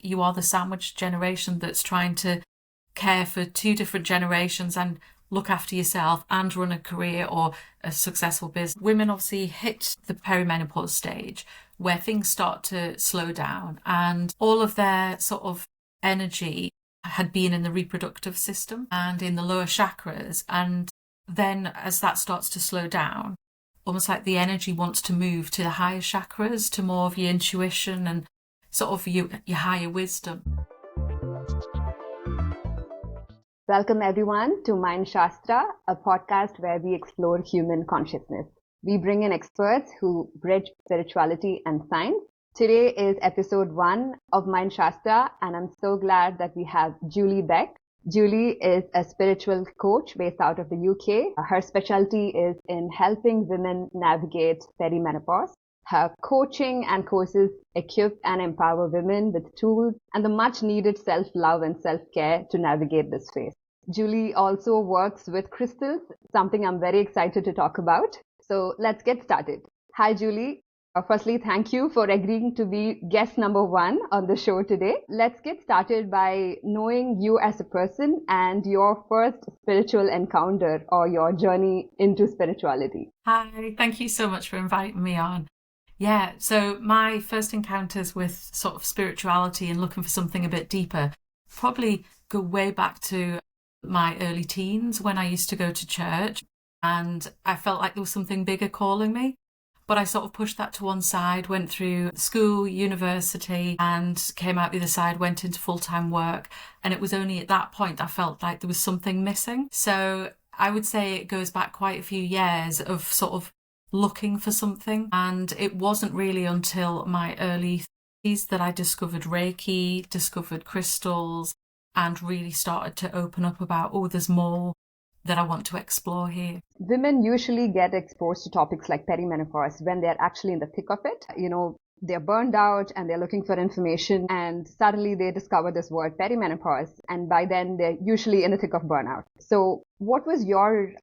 you are the sandwich generation that's trying to care for two different generations and look after yourself and run a career or a successful business. Women obviously hit the perimenopause stage where things start to slow down and all of their sort of energy had been in the reproductive system and in the lower chakras. And then as that starts to slow down, almost like the energy wants to move to the higher chakras, to more of your intuition and sort of your higher wisdom. Welcome everyone to Mind Shastra, a podcast where we explore human consciousness. We bring in experts who bridge spirituality and science. Today is episode 1 of Mind Shastra, and I'm so glad that we have Julie Beck. Julie is a spiritual coach based out of the UK. Her specialty is in helping women navigate perimenopause. Her coaching and courses equip and empower women with tools and the much needed self-love and self-care to navigate this phase. Julie also works with crystals, something I'm very excited to talk about. So let's get started. Hi, Julie. Firstly, thank you for agreeing to be guest number 1 on the show today. Let's get started by knowing you as a person and your first spiritual encounter or your journey into spirituality. Hi, thank you so much for inviting me on. Yeah, so my first encounters with sort of spirituality and looking for something a bit deeper probably go way back to my early teens when I used to go to church and I felt like there was something bigger calling me. But I sort of pushed that to one side, went through school, university, and came out the other side, went into full-time work. And it was only at that point I felt like there was something missing. So I would say it goes back quite a few years of sort of looking for something. And it wasn't really until my early 30s that I discovered Reiki, discovered crystals, and really started to open up about, oh, there's more that I want to explore here. Women usually get exposed to topics like perimenopause when they're actually in the thick of it. You know, they're burned out and they're looking for information and suddenly they discover this word perimenopause, and by then they're usually in the thick of burnout. So what was your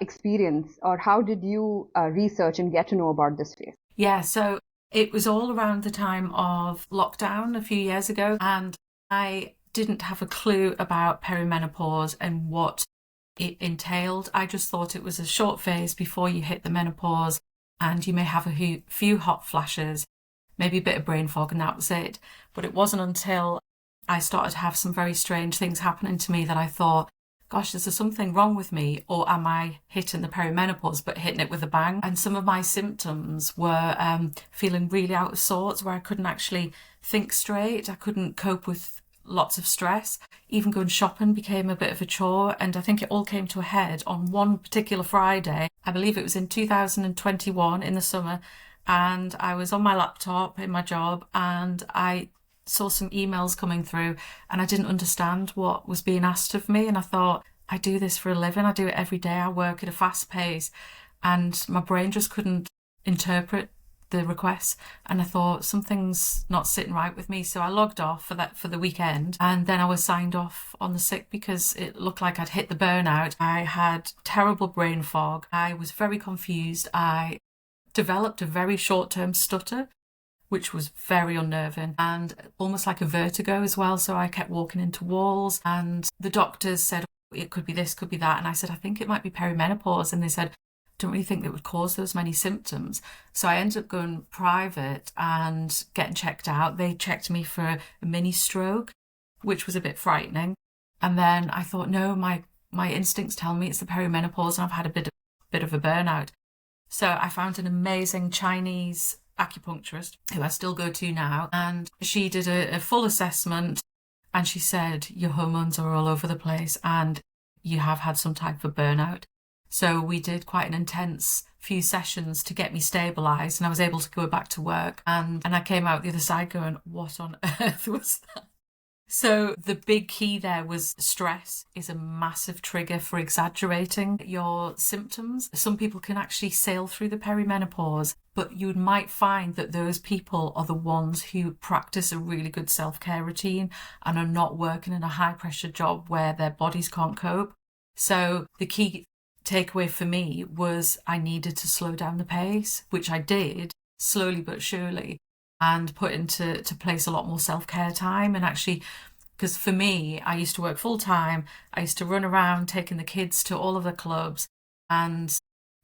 experience, or how did you research and get to know about this phase? Yeah, so it was all around the time of lockdown a few years ago, and I didn't have a clue about perimenopause and what it entailed. I just thought it was a short phase before you hit the menopause and you may have a few hot flashes, maybe a bit of brain fog, and that was it. But it wasn't until I started to have some very strange things happening to me that I thought, gosh, is there something wrong with me, or am I hitting the perimenopause but hitting it with a bang? And some of my symptoms were feeling really out of sorts, where I couldn't actually think straight. I couldn't cope with lots of stress. Even going shopping became a bit of a chore, and I think it all came to a head on one particular Friday. I believe it was in 2021 in the summer, and I was on my laptop in my job and I saw some emails coming through and I didn't understand what was being asked of me, and I thought, I do this for a living, I do it every day, I work at a fast pace, and my brain just couldn't interpret the requests, and I thought something's not sitting right with me. So I logged off for the weekend, and then I was signed off on the sick because it looked like I'd hit the burnout. I had terrible brain fog. I was very confused. I developed a very short-term stutter, which was very unnerving and almost like a vertigo as well. So I kept walking into walls, and the doctors said, it could be this, could be that. And I said, I think it might be perimenopause. And they said, don't really think that would cause those many symptoms. So I ended up going private and getting checked out. They checked me for a mini stroke, which was a bit frightening. And then I thought, no, my instincts tell me it's the perimenopause and I've had a bit of a burnout. So I found an amazing Chinese acupuncturist who I still go to now, and she did a full assessment, and she said, your hormones are all over the place and you have had some type of burnout. So we did quite an intense few sessions to get me stabilised, and I was able to go back to work. And I came out the other side going, what on earth was that? So the big key there was stress is a massive trigger for exaggerating your symptoms. Some people can actually sail through the perimenopause, but you might find that those people are the ones who practice a really good self-care routine and are not working in a high-pressure job where their bodies can't cope. So the key takeaway for me was I needed to slow down the pace, which I did slowly but surely. and put into place a lot more self-care time. And actually, because for me, I used to work full time. I used to run around taking the kids to all of the clubs and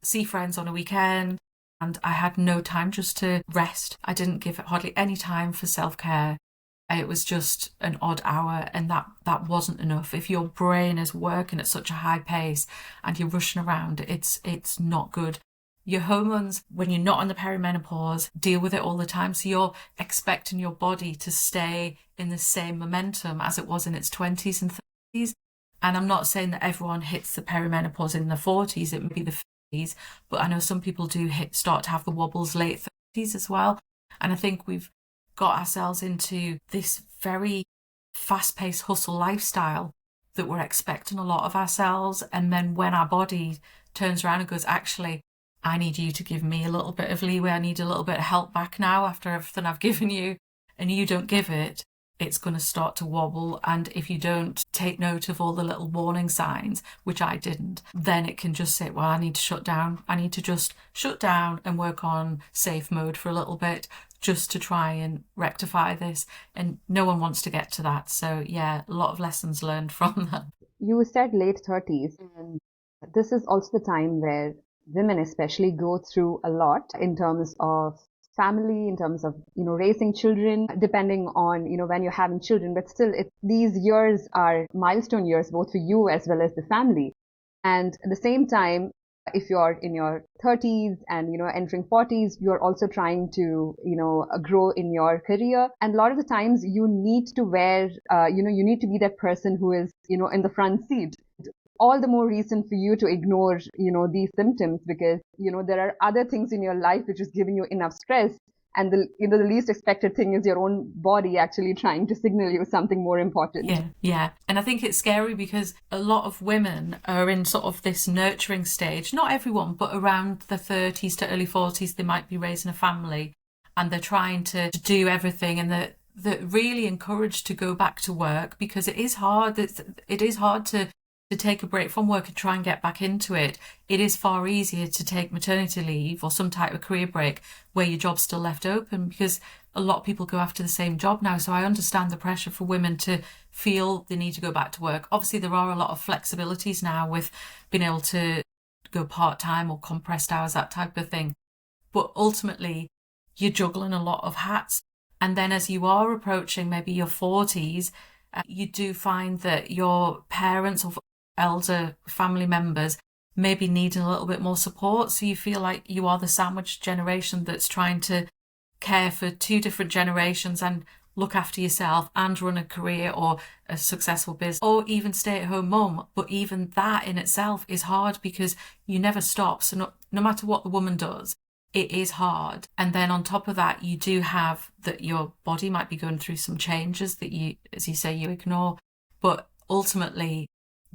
see friends on a weekend. And I had no time just to rest. I didn't give hardly any time for self-care. It was just an odd hour, and that wasn't enough. If your brain is working at such a high pace and you're rushing around, it's not good. Your hormones, when you're not on the perimenopause, deal with it all the time. So you're expecting your body to stay in the same momentum as it was in its 20s and 30s. And I'm not saying that everyone hits the perimenopause in the 40s, it may be the 50s, but I know some people do start to have the wobbles late 30s as well. And I think we've got ourselves into this very fast-paced hustle lifestyle that we're expecting a lot of ourselves. And then when our body turns around and goes, actually, I need you to give me a little bit of leeway. I need a little bit of help back now after everything I've given you, and you don't give it, it's going to start to wobble. And if you don't take note of all the little warning signs, which I didn't, then it can just say, well, I need to shut down. I need to just shut down and work on safe mode for a little bit just to try and rectify this. And no one wants to get to that. So yeah, a lot of lessons learned from that. You said late 30s, and this is also the time where women especially go through a lot in terms of family, in terms of, raising children, depending on, when you're having children. But still, these years are milestone years, both for you as well as the family. And at the same time, if you're in your 30s and, entering 40s, you're also trying to, grow in your career. And a lot of the times you need to wear, you need to be that person who is, in the front seat. All the more reason for you to ignore, these symptoms, because, there are other things in your life which is giving you enough stress. And the least expected thing is your own body actually trying to signal you something more important. Yeah. And I think it's scary because a lot of women are in sort of this nurturing stage. Not everyone, but around the 30s to early 40s, they might be raising a family and they're trying to do everything, and they're really encouraged to go back to work because it is hard. It is hard to take a break from work and try and get back into it. It is far easier to take maternity leave or some type of career break where your job's still left open, because a lot of people go after the same job now. So I understand the pressure for women to feel they need to go back to work. Obviously, there are a lot of flexibilities now with being able to go part-time or compressed hours, that type of thing. But ultimately, you're juggling a lot of hats. And then as you are approaching maybe your 40s, you do find that your parents or elder family members maybe needing a little bit more support. So you feel like you are the sandwich generation that's trying to care for two different generations and look after yourself and run a career or a successful business, or even stay at home mum. But even that in itself is hard because you never stop. So no matter what the woman does, it is hard. And then on top of that, you do have that your body might be going through some changes that you, as you say, you ignore. But ultimately,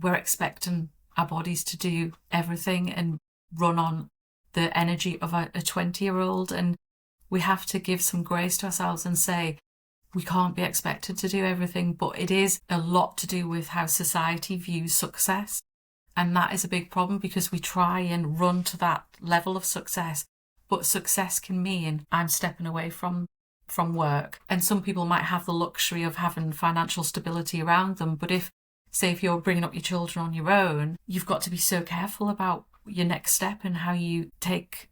we're expecting our bodies to do everything and run on the energy of a 20-year-old. And we have to give some grace to ourselves and say, we can't be expected to do everything. But it is a lot to do with how society views success. And that is a big problem because we try and run to that level of success. But success can mean I'm stepping away from work. And some people might have the luxury of having financial stability around them. But if you're bringing up your children on your own, you've got to be so careful about your next step and how you take,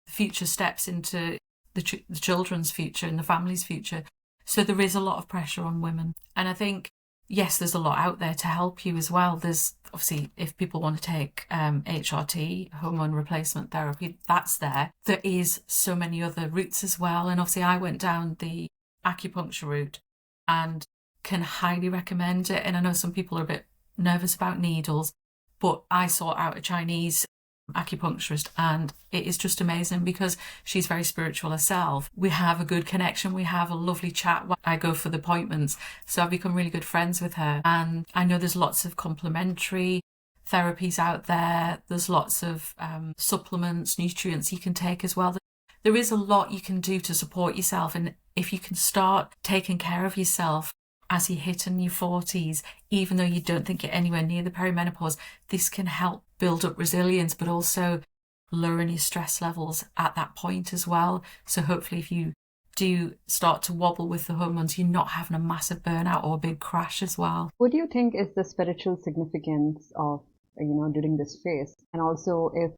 future steps into the children's future and the family's future. So there is a lot of pressure on women. And I think, yes, there's a lot out there to help you as well. There's obviously, if people want to take HRT, hormone replacement therapy, that's there. There is so many other routes as well. And obviously I went down the acupuncture route and can highly recommend it. And I know some people are a bit nervous about needles, but I sought out a Chinese acupuncturist and it is just amazing because she's very spiritual herself. We have a good connection. We have a lovely chat when I go for the appointments. So I've become really good friends with her. And I know there's lots of complementary therapies out there. There's lots of supplements, nutrients you can take as well. There is a lot you can do to support yourself. And if you can start taking care of yourself as you hit in your 40s, even though you don't think you're anywhere near the perimenopause, this can help build up resilience, but also lowering your stress levels at that point as well. So hopefully if you do start to wobble with the hormones, you're not having a massive burnout or a big crash as well. What do you think is the spiritual significance of, during this phase? And also, if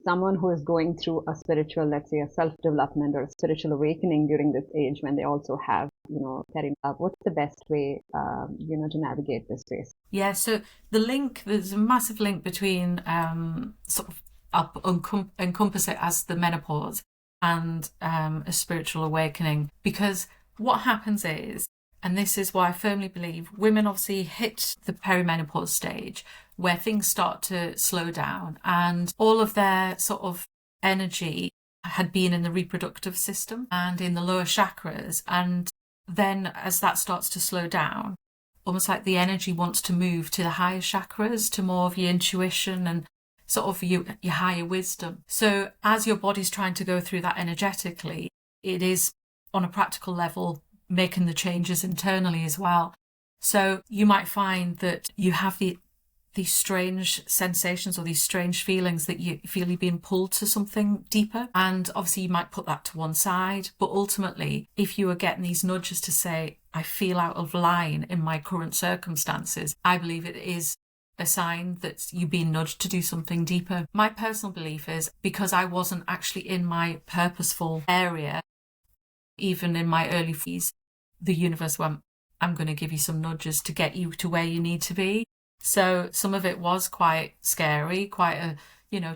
someone who is going through a spiritual, let's say a self-development or a spiritual awakening during this age, when they also have, perimenopause, what's the best way, to navigate this phase? Yeah, so there's a massive link between sort of encompass it as the menopause and a spiritual awakening, because what happens is, and this is why I firmly believe women obviously hit the perimenopause stage where things start to slow down and all of their sort of energy had been in the reproductive system and in the lower chakras. And then as that starts to slow down, almost like the energy wants to move to the higher chakras, to more of your intuition and sort of your higher wisdom. So as your body's trying to go through that energetically, it is on a practical level making the changes internally as well. So you might find that you have these strange sensations or these strange feelings that you feel you're being pulled to something deeper. And obviously you might put that to one side. But ultimately, if you are getting these nudges to say, I feel out of line in my current circumstances, I believe it is a sign that you're being nudged to do something deeper. My personal belief is, because I wasn't actually in my purposeful area, even in my early 40s, the universe went, I'm going to give you some nudges to get you to where you need to be. So some of it was quite scary, quite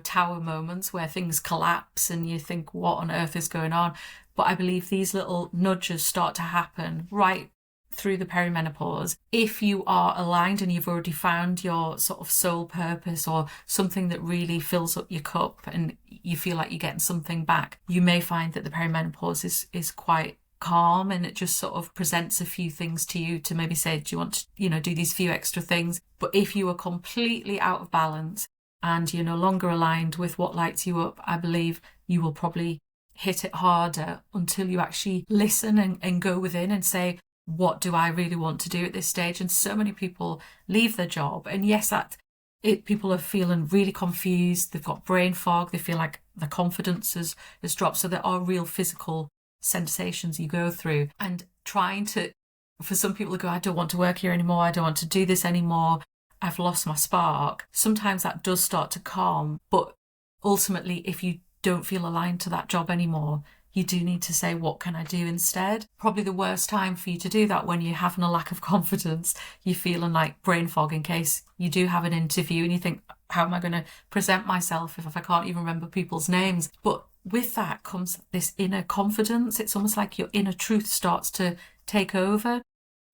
tower moments where things collapse and you think, what on earth is going on? But I believe these little nudges start to happen right through the perimenopause. If you are aligned and you've already found your sort of soul purpose or something that really fills up your cup and you feel like you're getting something back, you may find that the perimenopause is quite calm and it just sort of presents a few things to you to maybe say, do you want to, do these few extra things? But if you are completely out of balance and you're no longer aligned with what lights you up, I believe you will probably hit it harder until you actually listen and go within and say, what do I really want to do at this stage? And so many people leave their job. And yes, people are feeling really confused. They've got brain fog. They feel like their confidence has dropped. So there are real physical sensations you go through, and for some people to go, I don't want to work here anymore, I don't want to do this anymore, I've lost my spark. Sometimes that does start to calm, but ultimately if you don't feel aligned to that job anymore, you do need to say, what can I do instead? Probably the worst time for you to do that when you're having a lack of confidence, you're feeling like brain fog in case you do have an interview and you think, how am I going to present myself if I can't even remember people's names? But with that comes this inner confidence. It's almost like your inner truth starts to take over.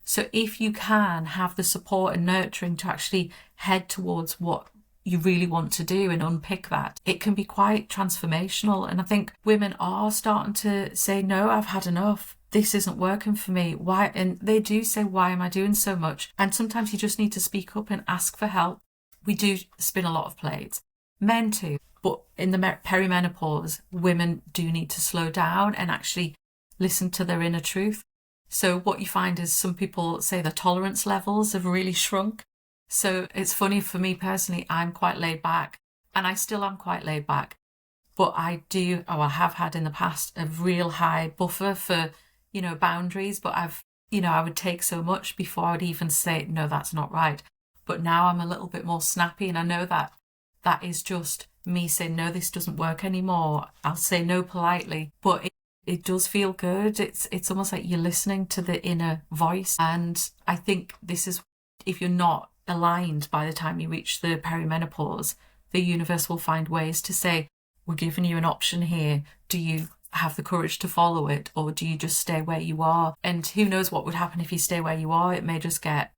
So if you can have the support and nurturing to actually head towards what you really want to do and unpick that, it can be quite transformational. And I think women are starting to say, no, I've had enough. This isn't working for me. Why? And they do say, why am I doing so much? And sometimes you just need to speak up and ask for help. We do spin a lot of plates. Men too. But in the perimenopause, women do need to slow down and actually listen to their inner truth. So what you find is some people say the tolerance levels have really shrunk. So it's funny for me personally, I'm quite laid back and I still am quite laid back. But I have had in the past a real high buffer for, boundaries. But I would take so much before I would even say, no, that's not right. But now I'm a little bit more snappy and I know that is just me saying, no, this doesn't work anymore. I'll say no politely, but it does feel good. It's almost like you're listening to the inner voice. And I think this is, if you're not aligned by the time you reach the perimenopause, the universe will find ways to say, we're giving you an option here. Do you have the courage to follow it, or do you just stay where you are? And who knows what would happen if you stay where you are. It may just get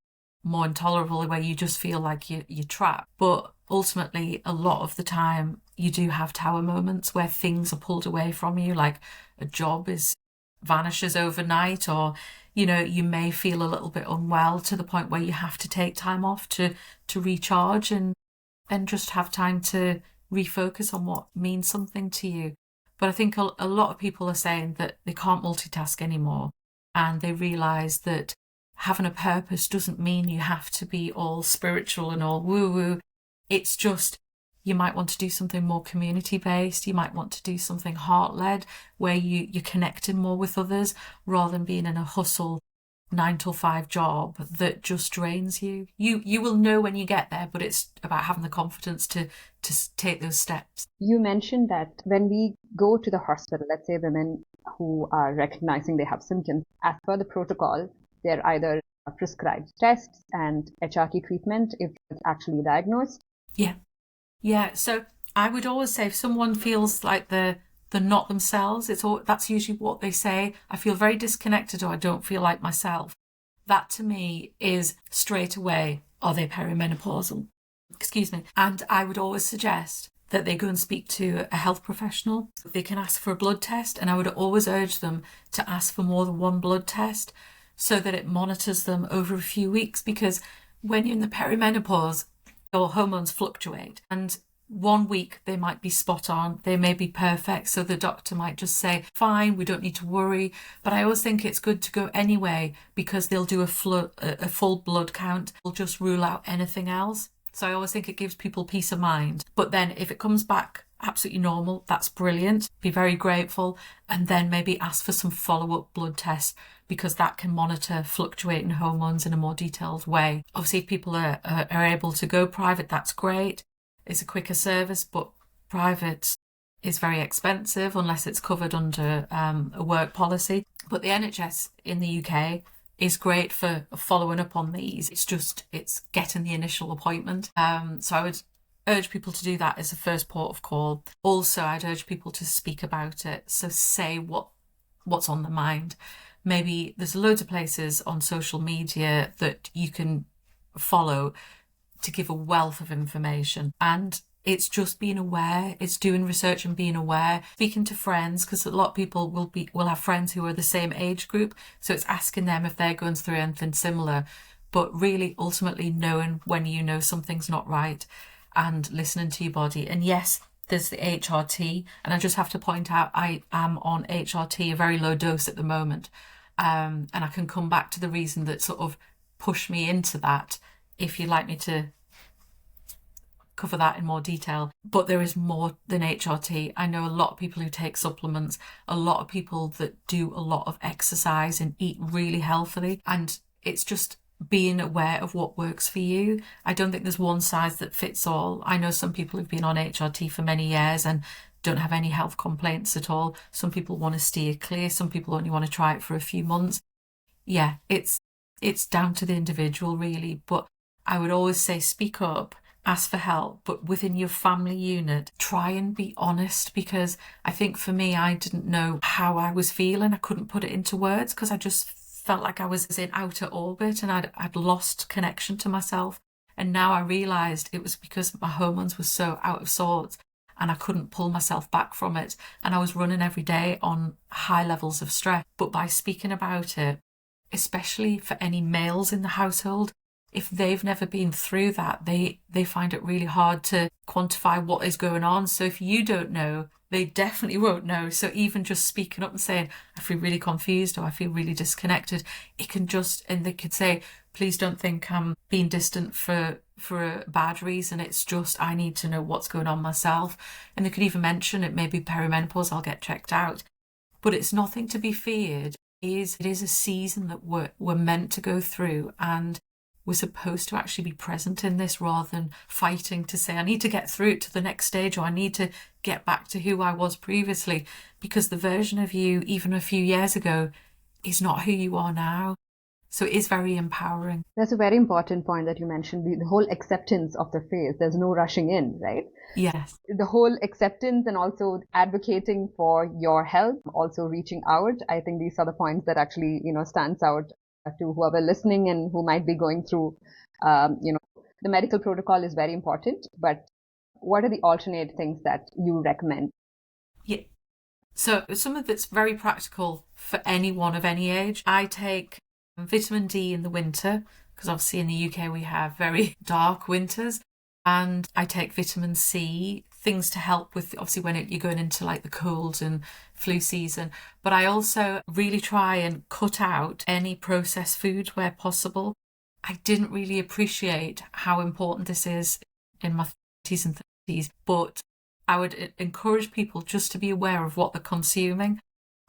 more intolerable where you just feel like you're trapped. But ultimately, a lot of the time, you do have tower moments where things are pulled away from you, like a job vanishes overnight, or you may feel a little bit unwell to the point where you have to take time off to recharge and just have time to refocus on what means something to you. But I think a lot of people are saying that they can't multitask anymore, and they realise that having a purpose doesn't mean you have to be all spiritual and all woo-woo. It's just You might want to do something more community-based. You might want to do something heart-led where you're connecting more with others rather than being in a hustle 9 to 5 job that just drains you. You will know when you get there, but it's about having the confidence to take those steps. You mentioned that when we go to the hospital, let's say women who are recognizing they have symptoms, as per the protocol, they're either prescribed tests and HRT treatment if it's actually diagnosed. Yeah. So I would always say if someone feels like they're not themselves, that's usually what they say. I feel very disconnected, or I don't feel like myself. That to me is straight away, are they perimenopausal? Excuse me. And I would always suggest that they go and speak to a health professional. They can ask for a blood test, and I would always urge them to ask for more than one blood test so that it monitors them over a few weeks, because when you're in the perimenopause, your hormones fluctuate, and 1 week they might be spot on, they may be perfect, so the doctor might just say fine, we don't need to worry. But I always think it's good to go anyway, because they'll do a full blood count. They'll just rule out anything else. So I always think it gives people peace of mind. But then if it comes back absolutely normal, that's brilliant. Be very grateful, and then maybe ask for some follow-up blood tests, because that can monitor fluctuating hormones in a more detailed way. Obviously, if people are able to go private, that's great. It's a quicker service, but private is very expensive unless it's covered under a work policy. But the NHS in the UK is great for following up on these. It's getting the initial appointment. So I would urge people to do that as a first port of call. Also, I'd urge people to speak about it. So say what's on their mind. Maybe there's loads of places on social media that you can follow to give a wealth of information, and it's just being aware. It's doing research and being aware, speaking to friends, because a lot of people will have friends who are the same age group, so it's asking them if they're going through anything similar. But really, ultimately, knowing when you know something's not right and listening to your body. And yes, there's the HRT, and I just have to point out I am on HRT, a very low dose at the moment, and I can come back to the reason that sort of pushed me into that if you'd like me to cover that in more detail. But there is more than HRT. I know a lot of people who take supplements, a lot of people that do a lot of exercise and eat really healthily, and it's just being aware of what works for you. I don't think there's one size that fits all. I know some people who've been on HRT for many years and don't have any health complaints at all. Some people want to steer clear. Some people only want to try it for a few months. Yeah, it's down to the individual really, but I would always say speak up, ask for help, but within your family unit, try and be honest, because I think for me, I didn't know how I was feeling. I couldn't put it into words because I just felt like I was in outer orbit and I'd lost connection to myself. And now I realised it was because my hormones were so out of sorts and I couldn't pull myself back from it. And I was running every day on high levels of stress. But by speaking about it, especially for any males in the household, if they've never been through that, they find it really hard to quantify what is going on. So if you don't know, they definitely won't know. So even just speaking up and saying, I feel really confused or I feel really disconnected, it can just, and they could say, please don't think I'm being distant for a bad reason. It's just, I need to know what's going on myself. And they could even mention it may be perimenopause, I'll get checked out. But it's nothing to be feared. It is a season that we're meant to go through, and we're supposed to actually be present in this rather than fighting to say, I need to get through it to the next stage, or I need to get back to who I was previously, because the version of you, even a few years ago, is not who you are now. So it is very empowering. That's a very important point that you mentioned, the whole acceptance of the phase. There's no rushing in, right? Yes. The whole acceptance and also advocating for your health, also reaching out. I think these are the points that actually, stands out to whoever listening and who might be going through, the medical protocol is very important, but what are the alternate things that you recommend? Yeah. So something that's very practical for anyone of any age. I take vitamin D in the winter, because obviously in the UK we have very dark winters, and I take vitamin C, things to help with obviously when you're going into like the cold and flu season. But I also really try and cut out any processed food where possible. I didn't really appreciate how important this is in my 30s and but I would encourage people just to be aware of what they're consuming.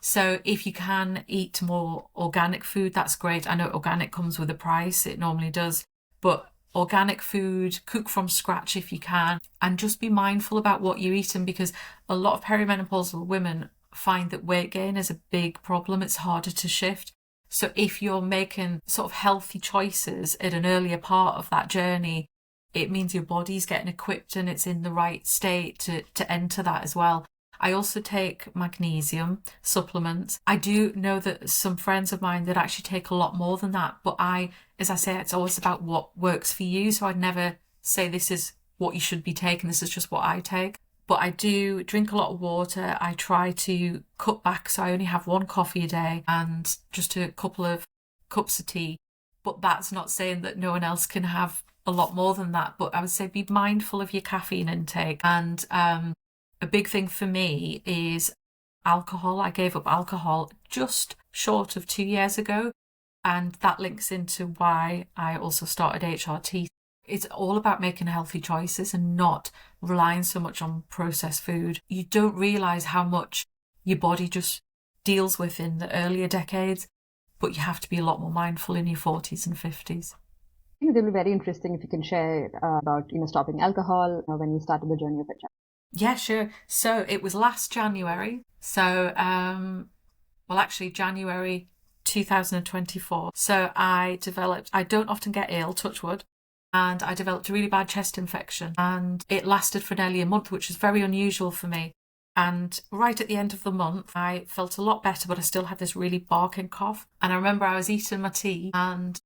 So if you can eat more organic food, that's great. I know organic comes with a price, it normally does, but organic food, cook from scratch if you can, and just be mindful about what you're eating, because a lot of perimenopausal women find that weight gain is a big problem. It's harder to shift. So if you're making sort of healthy choices at an earlier part of that journey, it means your body's getting equipped and it's in the right state to enter that as well. I also take magnesium supplements. I do know that some friends of mine that actually take a lot more than that, but as I say, it's always about what works for you. So I'd never say this is what you should be taking, this is just what I take. But I do drink a lot of water. I try to cut back, so I only have 1 coffee a day and just a couple of cups of tea. But that's not saying that no one else can have a lot more than that. But I would say be mindful of your caffeine intake. And a big thing for me is alcohol. I gave up alcohol just short of 2 years ago, and that links into why I also started HRT. It's all about making healthy choices and not relying so much on processed food. You don't realise how much your body just deals with in the earlier decades, but you have to be a lot more mindful in your 40s and 50s. I think it will be very interesting if you can share about stopping alcohol when you started the journey of it. Yeah, sure. So it was last January. So, actually January 2024. So I don't often get ill, touch wood, and I developed a really bad chest infection, and it lasted for nearly a month, which is very unusual for me. And right at the end of the month, I felt a lot better, but I still had this really barking cough. And I remember I was eating my tea and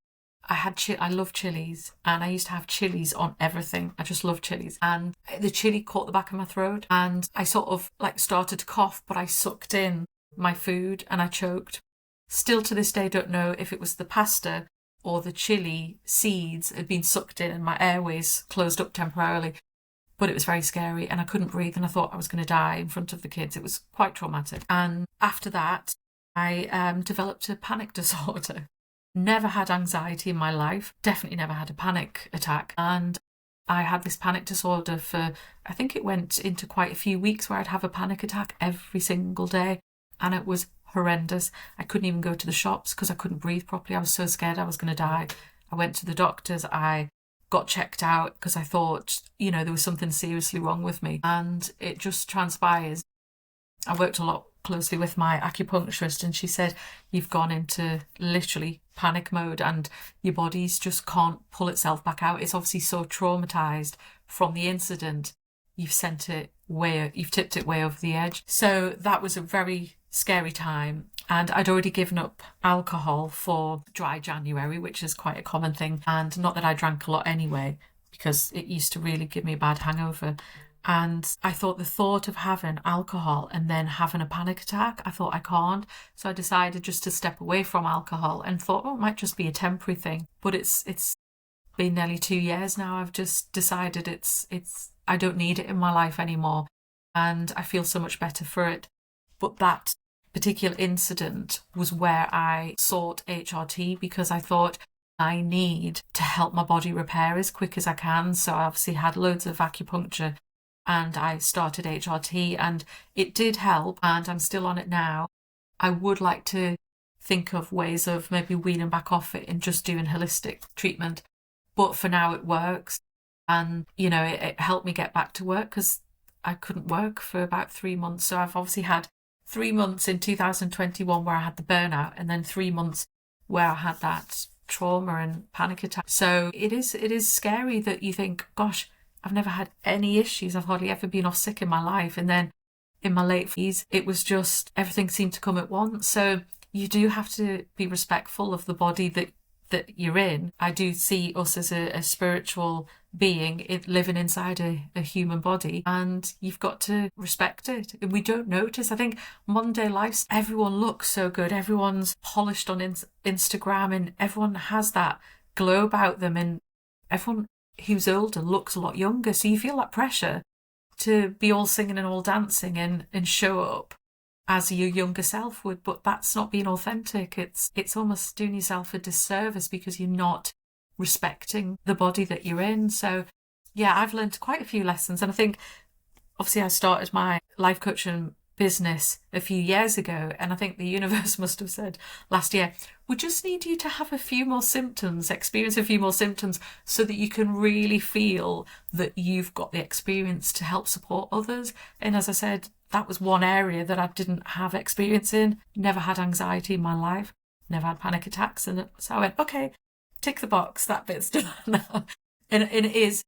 I love chilies, and I used to have chilies on everything. I just love chilies. And the chili caught the back of my throat, and I sort of started to cough, but I sucked in my food and I choked. Still to this day, don't know if it was the pasta or the chili seeds had been sucked in and my airways closed up temporarily. But it was very scary and I couldn't breathe and I thought I was going to die in front of the kids. It was quite traumatic. And after that, I developed a panic disorder. Never had anxiety in my life, definitely never had a panic attack. And I had this panic disorder for, I think it went into quite a few weeks where I'd have a panic attack every single day. And it was horrendous. I couldn't even go to the shops because I couldn't breathe properly. I was so scared I was going to die. I went to the doctors. I got checked out because I thought, there was something seriously wrong with me. And it just transpires. I worked a lot closely with my acupuncturist and she said, you've gone into literally panic mode and your body's just can't pull itself back out. It's obviously so traumatized from the incident. You've tipped it way over the edge. So that was a very scary time. And I'd already given up alcohol for dry January, which is quite a common thing. And not that I drank a lot anyway, because it used to really give me a bad hangover. And I thought the thought of having alcohol and then having a panic attack, I thought I can't. So I decided just to step away from alcohol and thought, it might just be a temporary thing. But it's been nearly 2 years now. I've just decided I don't need it in my life anymore. And I feel so much better for it. But that particular incident was where I sought HRT because I thought I need to help my body repair as quick as I can. So I obviously had loads of acupuncture and I started HRT and it did help and I'm still on it now. I would like to think of ways of maybe weaning back off it and just doing holistic treatment. But for now it works. And, it helped me get back to work because I couldn't work for about 3 months. So I've obviously had 3 months in 2021 where I had the burnout and then 3 months where I had that trauma and panic attack. So it is scary that you think, gosh, I've never had any issues. I've hardly ever been off sick in my life. And then in my late 40s, it was just everything seemed to come at once. So you do have to be respectful of the body that you're in. I do see us as a spiritual being living inside a human body, and you've got to respect it. We don't notice. I think modern day life, everyone looks so good. Everyone's polished on Instagram and everyone has that glow about them, and everyone who's older looks a lot younger. So you feel that pressure to be all singing and all dancing and show up as your younger self would, but that's not being authentic. It's almost doing yourself a disservice because you're not respecting the body that you're in. So Yeah, I've learned quite a few lessons. And I think obviously I started my life coaching business a few years ago, and I think the universe must have said last year, we just need you to have a few more symptoms, experience a few more symptoms, so that you can really feel that you've got the experience to help support others. And as I said, that was one area that I didn't have experience in. Never had anxiety in my life, never had panic attacks. And so I went, okay, tick the box, that bit's done now. And it is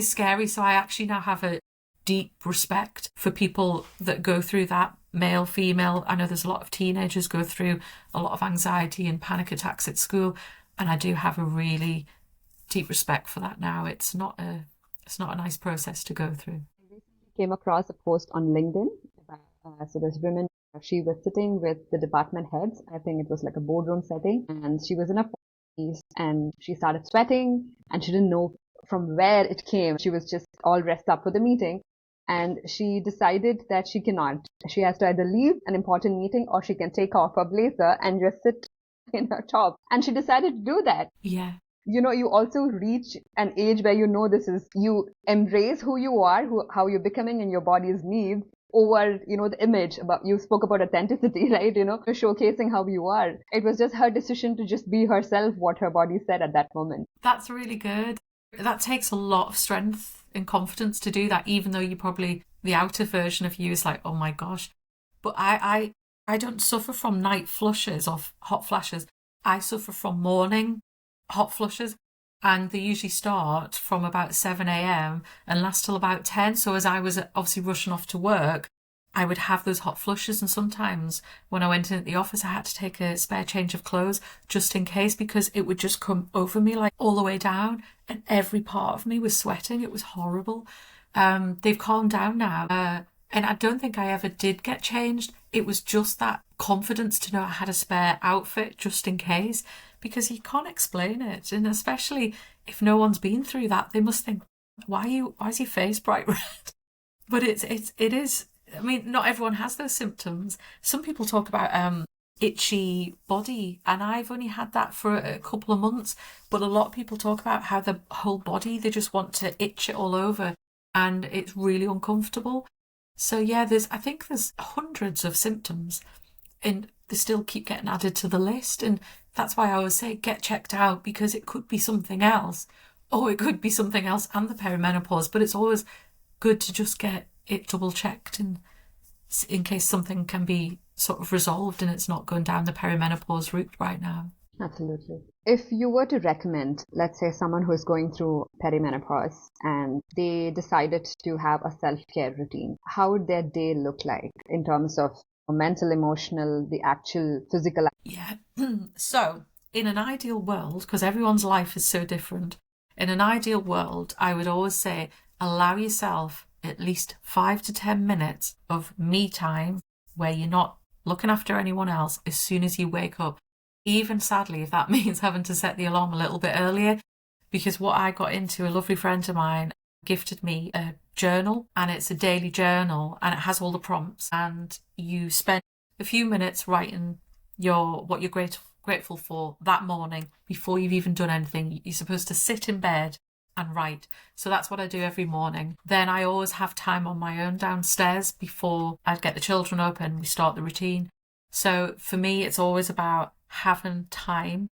scary. So I actually now have a deep respect for people that go through that, male, female. I know there's a lot of teenagers go through a lot of anxiety and panic attacks at school, and I do have a really deep respect for that now. It's not a nice process to go through. I recently came across a post on LinkedIn. So this woman, she was sitting with the department heads. I think it was like a boardroom setting, and she was in her 40s, and she started sweating, and she didn't know from where it came. She was just all dressed up for the meeting, and she decided that she cannot. She has to either leave an important meeting or she can take off her blazer and just sit in her top. And she decided to do that. Yeah. You also reach an age where this is, you embrace who you are, how you're becoming in your body's needs over, the image. About, you spoke about authenticity, right? Showcasing how you are. It was just her decision to just be herself, what her body said at that moment. That's really good. That takes a lot of strength and confidence to do that, even though you probably, the outer version of you is like, oh my gosh. But I don't suffer from night flushes or hot flashes. I suffer from morning hot flushes, and they usually start from about 7 a.m. and last till about 10. So as I was obviously rushing off to work, I would have those hot flushes, and sometimes when I went in at the office, I had to take a spare change of clothes just in case, because it would just come over me like all the way down, and every part of me was sweating. It was horrible. They've calmed down now, and I don't think I ever did get changed. It was just that confidence to know I had a spare outfit just in case, because you can't explain it. And especially if no one's been through that, they must think, why is your face bright red? But it is, I mean, not everyone has those symptoms. Some people talk about itchy body, and I've only had that for a couple of months, but a lot of people talk about how the whole body, they just want to itch it all over, and it's really uncomfortable. So yeah, I think there's hundreds of symptoms, and they still keep getting added to the list. And that's why I always say get checked out, because it could be something else, or it could be something else and the perimenopause. But it's always good to just get it double checked, and in case something can be sort of resolved and it's not going down the perimenopause route right now. Absolutely. If you were to recommend, let's say, someone who is going through perimenopause and they decided to have a self-care routine, how would their day look like in terms of mental, emotional, the actual physical? Yeah. So in an ideal world, because everyone's life is so different, in an ideal world, I would always say allow yourself at least 5 to 10 minutes of me time where you're not looking after anyone else as soon as you wake up. Even sadly, if that means having to set the alarm a little bit earlier, because what I got into, a lovely friend of mine gifted me a journal, and it's a daily journal, and it has all the prompts, and you spend a few minutes writing what you're grateful for that morning before you've even done anything. You're supposed to sit in bed and write. So that's what I do every morning. Then I always have time on my own downstairs before I get the children up and we start the routine. So for me, it's always about having time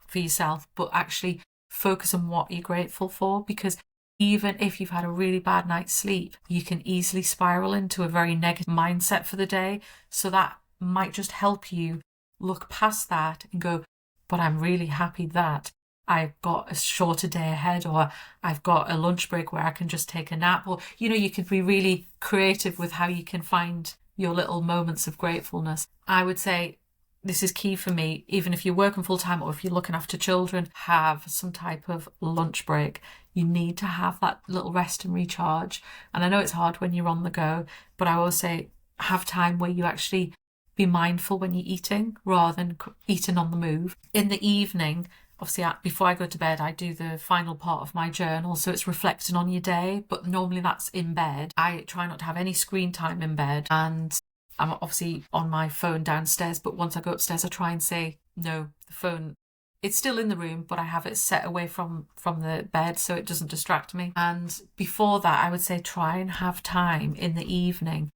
for yourself, but actually focus on what you're grateful for, because even if you've had a really bad night's sleep, you can easily spiral into a very negative mindset for the day. So that might just help you look past that and go, but I'm really happy that I've got a shorter day ahead, or I've got a lunch break where I can just take a nap, or, you could be really creative with how you can find your little moments of gratefulness. I would say this is key for me. Even if you're working full time or if you're looking after children, have some type of lunch break. You need to have that little rest and recharge. And I know it's hard when you're on the go, but I always say have time where you actually be mindful when you're eating rather than eating on the move. In the evening, obviously, before I go to bed, I do the final part of my journal, so it's reflecting on your day, but normally that's in bed. I try not to have any screen time in bed, and I'm obviously on my phone downstairs, but once I go upstairs, I try and say, no, the phone It's still in the room, but I have it set away from the bed so it doesn't distract me. And before that, I would say try and have time in the evening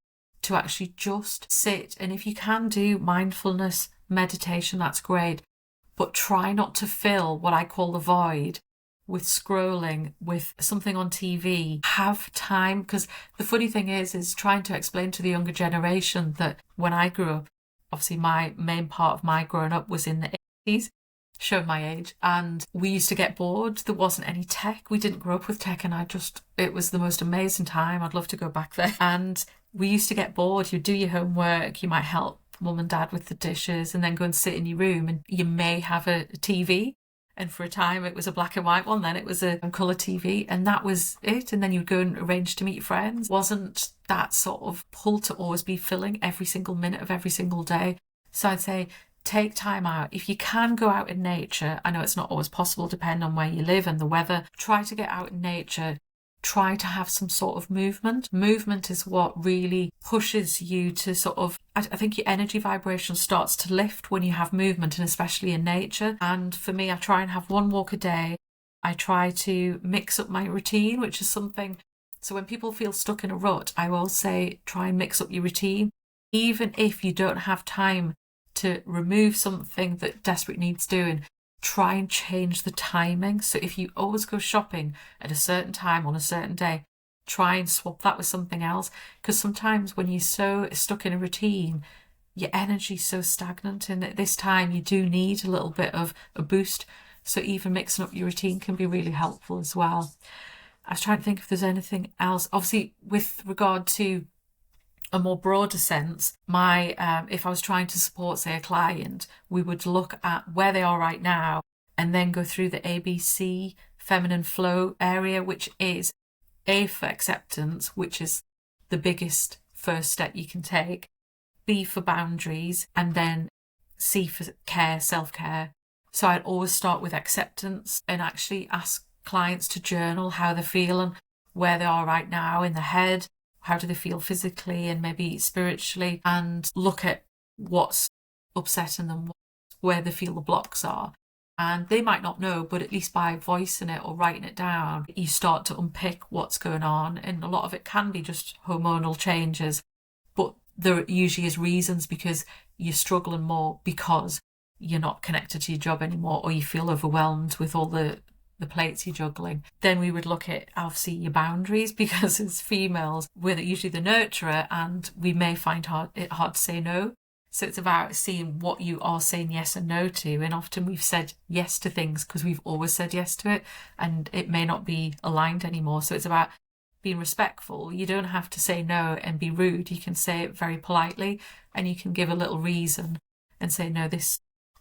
to actually just sit. And if you can do mindfulness meditation, that's great. But try not to fill what I call the void with scrolling, with something on TV. Have time, because the funny thing is trying to explain to the younger generation that when I grew up, obviously my main part of my growing up was in the 80s, showing my age, and we used to get bored. There wasn't any tech. We didn't grow up with tech, and it was the most amazing time. I'd love to go back there. And we used to get bored. You'd do your homework, you might help mum and dad with the dishes, and then go and sit in your room, and you may have a TV. And for a time it was a black and white one, then it was a colour TV, and that was it. And then you'd go and arrange to meet friends. Wasn't that sort of pull to always be filling every single minute of every single day. So I'd say take time out. If you can go out in nature, I know it's not always possible depending on where you live and the weather, try to get out in nature. Try to have some sort of movement. Movement is what really pushes you to sort of, I think your energy vibration starts to lift when you have movement, and especially in nature. And for me, I try and have one walk a day. I try to mix up my routine, which is something, so when people feel stuck in a rut, I will say try and mix up your routine. Even if you don't have time to remove something that desperate needs doing, try and change the timing. So if you always go shopping at a certain time on a certain day, try and swap that with something else. Because sometimes when you're so stuck in a routine, your energy's so stagnant, and at this time you do need a little bit of a boost. So even mixing up your routine can be really helpful as well. I was trying to think if there's anything else. Obviously, with regard to a more broader sense, if I was trying to support, say, a client, we would look at where they are right now and then go through the ABC feminine flow area, which is A for acceptance, which is the biggest first step you can take, B for boundaries, and then C for care, self-care. So I'd always start with acceptance and actually ask clients to journal how they're feeling, where they are right now in the head, how do they feel physically and maybe spiritually, and look at what's upsetting them, where they feel the blocks are. And they might not know, but at least by voicing it or writing it down, you start to unpick what's going on. And a lot of it can be just hormonal changes, but there usually is reasons, because you're struggling more because you're not connected to your job anymore, or you feel overwhelmed with all the plates you're juggling. Then we would look at obviously your boundaries, because as females we're usually the nurturer and we may find it hard to say no. So it's about seeing what you are saying yes and no to, and often we've said yes to things because we've always said yes to it, and it may not be aligned anymore. So it's about being respectful. You don't have to say no and be rude. You can say it very politely, and you can give a little reason and say, no,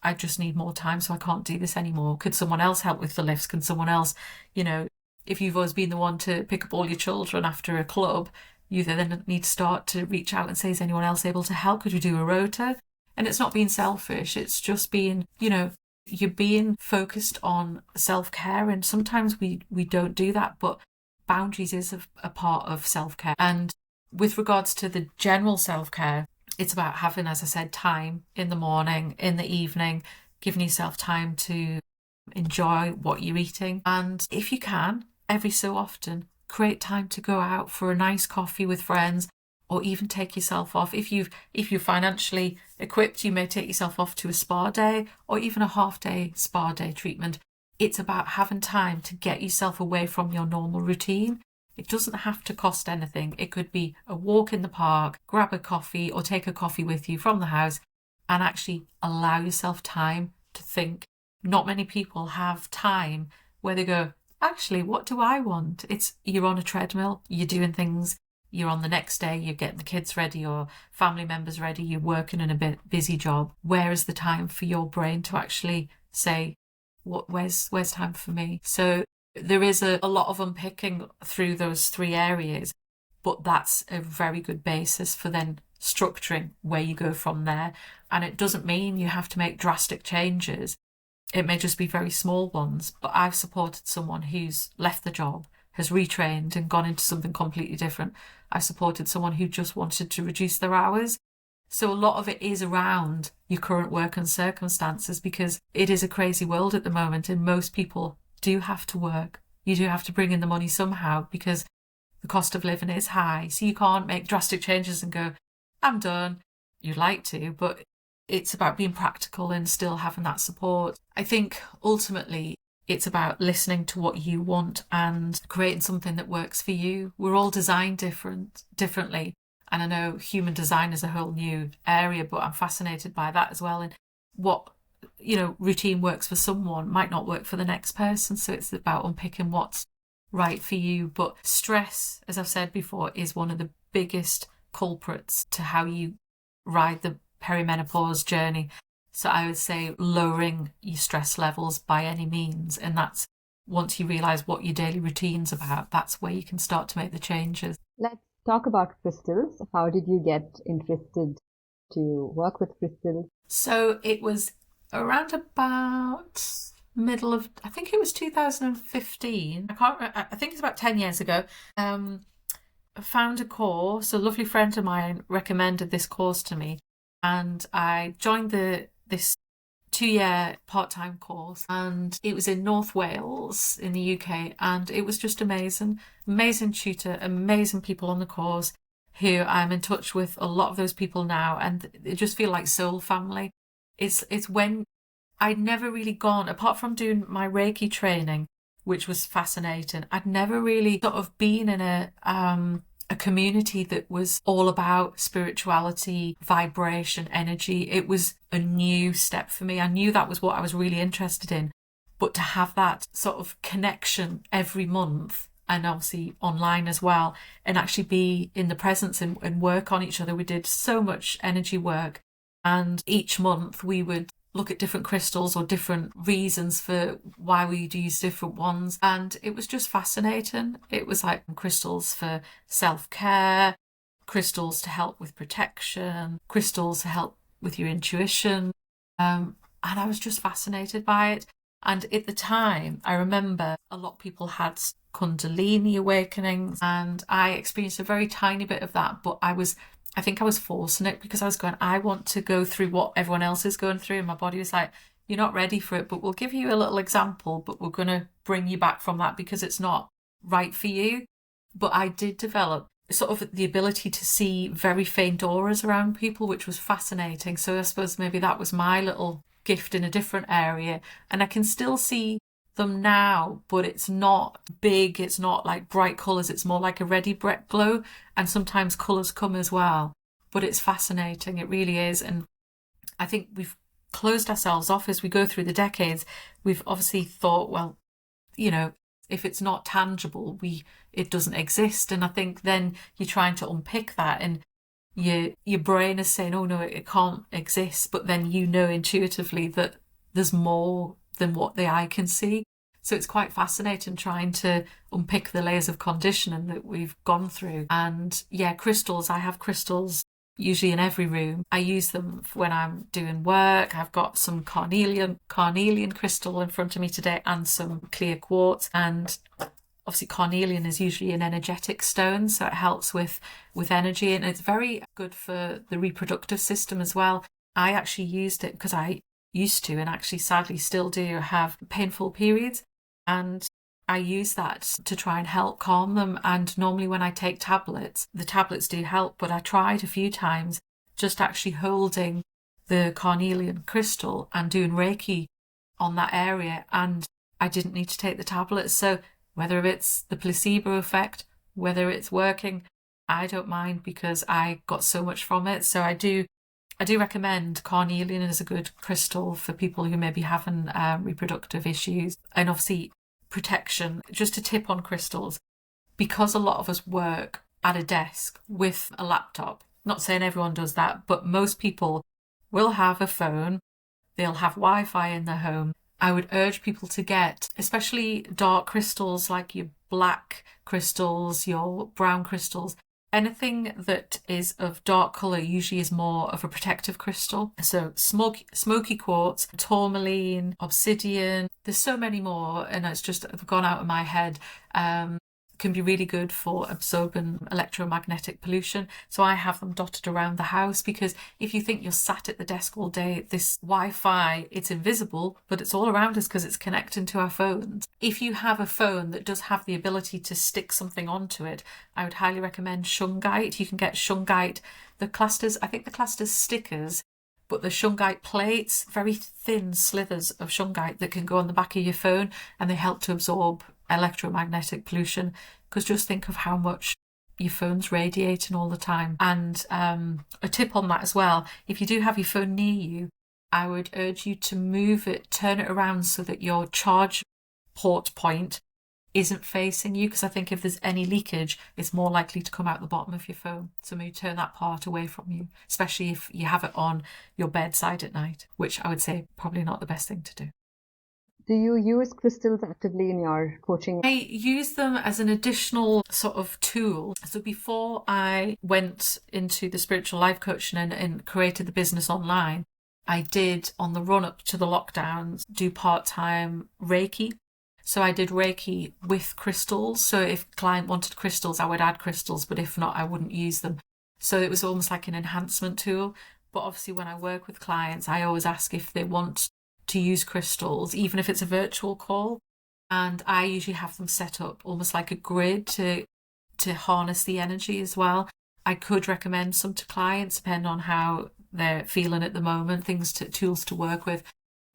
I just need more time, so I can't do this anymore. Could someone else help with the lifts? Can someone else, if you've always been the one to pick up all your children after a club, you then need to start to reach out and say, is anyone else able to help? Could you do a rota? And it's not being selfish. It's just being, you're being focused on self-care. And sometimes we don't do that, but boundaries is a part of self-care. And with regards to the general self-care, it's about having, as I said, time in the morning, in the evening, giving yourself time to enjoy what you're eating. And if you can, every so often, create time to go out for a nice coffee with friends, or even take yourself off. If you're financially equipped, you may take yourself off to a spa day, or even a half-day spa day treatment. It's about having time to get yourself away from your normal routine. It doesn't have to cost anything. It could be a walk in the park, grab a coffee, or take a coffee with you from the house, and actually allow yourself time to think. Not many people have time where they go, actually, what do I want? You're on a treadmill, you're doing things, you're on the next day, you're getting the kids ready or family members ready, you're working in a busy job. Where is the time for your brain to actually say, where's time for me? So there is a lot of unpicking through those three areas, but that's a very good basis for then structuring where you go from there. And it doesn't mean you have to make drastic changes. It may just be very small ones, but I've supported someone who's left the job, has retrained and gone into something completely different. I've supported someone who just wanted to reduce their hours, So a lot of it is around your current work and circumstances, because it is a crazy world at the moment and most people do have to work. You do have to bring in the money somehow because the cost of living is high. So you can't make drastic changes and go, I'm done. You'd like to, but it's about being practical and still having that support. I think ultimately it's about listening to what you want and creating something that works for you. We're all designed differently. And I know human design is a whole new area, but I'm fascinated by that as well. And what, routine works for someone might not work for the next person. So it's about unpicking what's right for you. But stress, as I've said before, is one of the biggest culprits to how you ride the perimenopause journey. So I would say lowering your stress levels by any means. And that's once you realise what your daily routine's about, that's where you can start to make the changes. Let's talk about crystals. How did you get interested to work with crystals? So it was around about middle of, I think it was 2015. I think it's about 10 years ago. I found a course. A lovely friend of mine recommended this course to me, and I joined this 2-year part-time course, and it was in North Wales in the UK, and it was just amazing tutor, amazing people on the course who I'm in touch with, a lot of those people now, and they just feel like soul family. It's when I'd never really gone, apart from doing my Reiki training, which was fascinating, I'd never really sort of been in a community that was all about spirituality, vibration, energy. It was a new step for me. I knew that was what I was really interested in, but to have that sort of connection every month, and obviously online as well, and actually be in the presence and work on each other. We did so much energy work, and each month we would look at different crystals or different reasons for why we do use different ones. And it was just fascinating. It was like crystals for self-care, crystals to help with protection, crystals to help with your intuition. And I was just fascinated by it. And at the time, I remember a lot of people had Kundalini awakenings, and I experienced a very tiny bit of that, but I think I was forcing it because I was going, I want to go through what everyone else is going through. And my body was like, you're not ready for it, but we'll give you a little example, but we're going to bring you back from that because it's not right for you. But I did develop sort of the ability to see very faint auras around people, which was fascinating. So I suppose maybe that was my little gift in a different area. And I can still see them now, but it's not big, it's not like bright colours, it's more like a ready brick glow, and sometimes colours come as well. But it's fascinating, it really is. And I think we've closed ourselves off as we go through the decades. We've obviously thought, well, if it's not tangible, it doesn't exist. And I think then you're trying to unpick that, and your brain is saying, oh no, it can't exist, but then intuitively that there's more than what the eye can see. So it's quite fascinating trying to unpick the layers of conditioning that we've gone through. And yeah, crystals, I have crystals usually in every room. I use them when I'm doing work. I've got some carnelian crystal in front of me today, and some clear quartz. And obviously carnelian is usually an energetic stone, so it helps with energy, and it's very good for the reproductive system as well. I actually used it because I used to, and actually sadly still do, have painful periods, and I use that to try and help calm them. And normally when I take tablets, the tablets do help, but I tried a few times just actually holding the carnelian crystal and doing Reiki on that area, and I didn't need to take the tablets. So whether it's the placebo effect, whether it's working, I don't mind because I got so much from it. So I do recommend carnelian as a good crystal for people who may be having reproductive issues. And obviously protection, just a tip on crystals, because a lot of us work at a desk with a laptop, not saying everyone does that, but most people will have a phone, they'll have Wi-Fi in their home. I would urge people to get, especially dark crystals like your black crystals, your brown crystals. Anything that is of dark colour usually is more of a protective crystal. So smoky quartz, tourmaline, obsidian, there's so many more, and it's just gone out of my head. can be really good for absorbing electromagnetic pollution. So I have them dotted around the house, because if you think you're sat at the desk all day, this Wi-Fi, it's invisible, but it's all around us because it's connecting to our phones. If you have a phone that does have the ability to stick something onto it, I would highly recommend shungite. You can get shungite, I think the classed as stickers, but the shungite plates, very thin slithers of shungite that can go on the back of your phone, and they help to absorb electromagnetic pollution, because just think of how much your phone's radiating all the time. And a tip on that as well, if you do have your phone near you, I would urge you to move it, turn it around so that your charge port point isn't facing you, because I think if there's any leakage, it's more likely to come out the bottom of your phone. So maybe turn that part away from you, especially if you have it on your bedside at night, which I would say probably not the best thing to do. Do you use crystals actively in your coaching? I use them as an additional sort of tool. So before I went into the spiritual life coaching and created the business online, I did, on the run up to the lockdowns, do part-time Reiki. So I did Reiki with crystals. So if a client wanted crystals, I would add crystals, but if not, I wouldn't use them. So it was almost like an enhancement tool. But obviously when I work with clients, I always ask if they want to use crystals, even if it's a virtual call. And I usually have them set up almost like a grid to harness the energy as well. I could recommend some to clients depending on how they're feeling at the moment, tools to work with.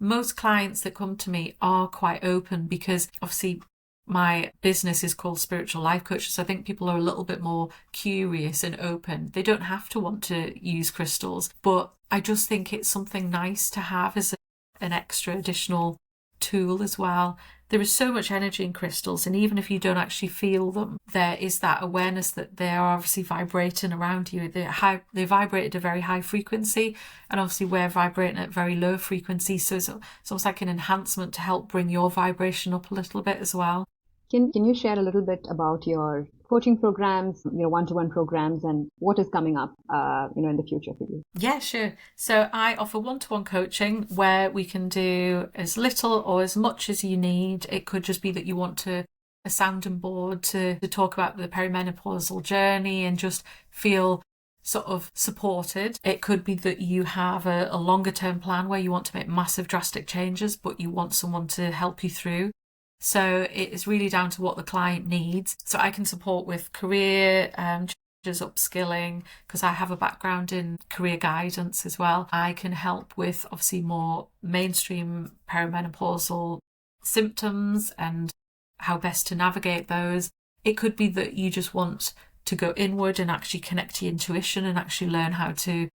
Most clients that come to me are quite open, because obviously my business is called Spiritual Life Coach. So I think people are a little bit more curious and open. They don't have to want to use crystals, but I just think it's something nice to have as an extra additional tool as well. There is so much energy in crystals, and even if you don't actually feel them, there is that awareness that they are obviously vibrating around you. They vibrate at a very high frequency, and obviously we're vibrating at very low frequency, so it's almost like an enhancement to help bring your vibration up a little bit as well. Can you share a little bit about your coaching programs, your one-to-one programs, and what is coming up, in the future for you? Yeah, sure. So I offer one-to-one coaching where we can do as little or as much as you need. It could just be that you want a sounding board to talk about the perimenopausal journey and just feel sort of supported. It could be that you have a longer term plan where you want to make massive drastic changes, but you want someone to help you through. So it is really down to what the client needs. So I can support with career changes, upskilling, because I have a background in career guidance as well. I can help with obviously more mainstream perimenopausal symptoms and how best to navigate those. It could be that you just want to go inward and actually connect to your intuition and actually learn how to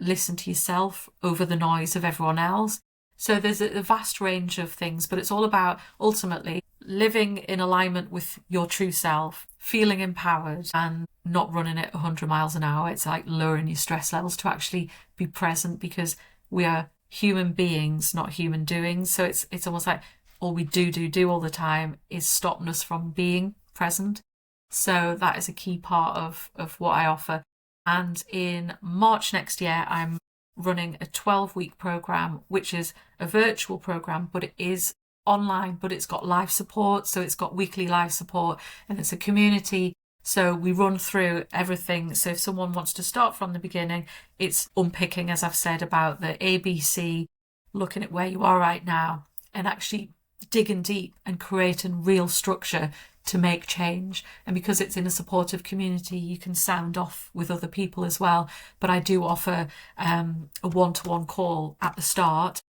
listen to yourself over the noise of everyone else. So there's a vast range of things, but it's all about ultimately living in alignment with your true self, feeling empowered and not running at 100 miles an hour. It's like lowering your stress levels to actually be present, because we are human beings, not human doings. So it's almost like all we do all the time is stopping us from being present. So that is a key part of what I offer. And in March next year, I'm running a 12-week program, which is a virtual program, but it is online, but it's got live support. So it's got weekly live support, and it's a community. So we run through everything. So if someone wants to start from the beginning, it's unpicking, as I've said, about the ABC, looking at where you are right now and actually digging deep and creating real structure to make change. And because it's in a supportive community, you can sound off with other people as well. But I do offer a one-to-one call at the start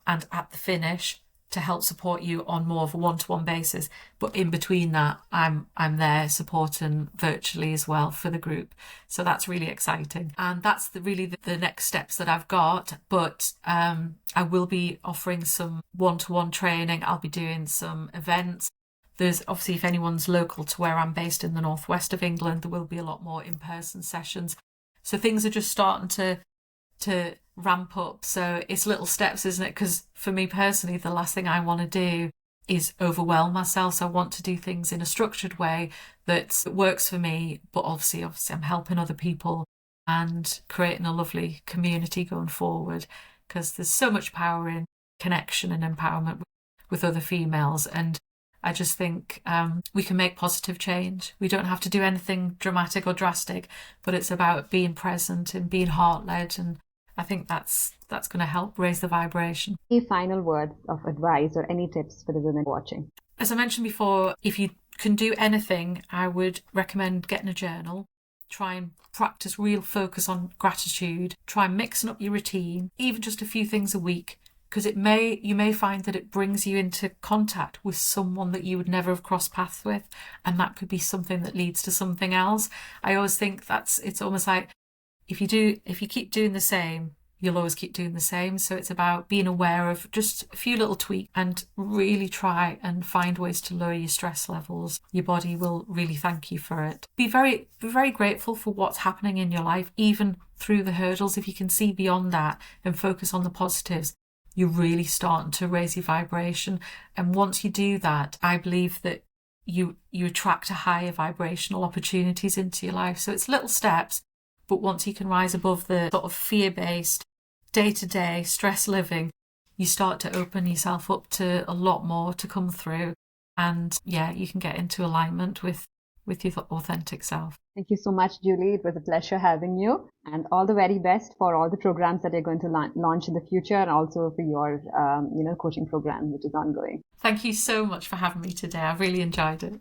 and at the finish to help support you on more of a one-to-one basis. But in between that, I'm there supporting virtually as well for the group. So that's really exciting. And that's really the next steps that I've got. But I will be offering some one-to-one training. I'll be doing some events. There's obviously, if anyone's local to where I'm based in the northwest of England, there will be a lot more in-person sessions. So things are just starting to ramp up. So it's little steps, isn't it? Because for me personally, the last thing I want to do is overwhelm myself. So I want to do things in a structured way that works for me, but obviously I'm helping other people and creating a lovely community going forward, because there's so much power in connection and empowerment with other females. And I just think we can make positive change. We don't have to do anything dramatic or drastic, but it's about being present and being heart-led, and I think that's going to help raise the vibration. Any final words of advice or any tips for the women watching? As I mentioned before, if you can do anything, I would recommend getting a journal. Try and practice real focus on gratitude. Try mixing up your routine, even just a few things a week, because you may find that it brings you into contact with someone that you would never have crossed paths with, and that could be something that leads to something else. I always think it's almost like if you keep doing the same, you'll always keep doing the same. So it's about being aware of just a few little tweaks and really try and find ways to lower your stress levels. Your body will really thank you for it. Be very, very grateful for what's happening in your life, even through the hurdles. If you can see beyond that and focus on the positives, you're really starting to raise your vibration. And once you do that, I believe that you attract a higher vibrational opportunities into your life. So it's little steps, but once you can rise above the sort of fear-based day-to-day stress living, you start to open yourself up to a lot more to come through, and you can get into alignment with your authentic self. Thank you so much, Julie. It was a pleasure having you, and all the very best for all the programs that you're going to launch in the future, and also for your coaching program, which is ongoing. Thank you so much for having me today. I really enjoyed it.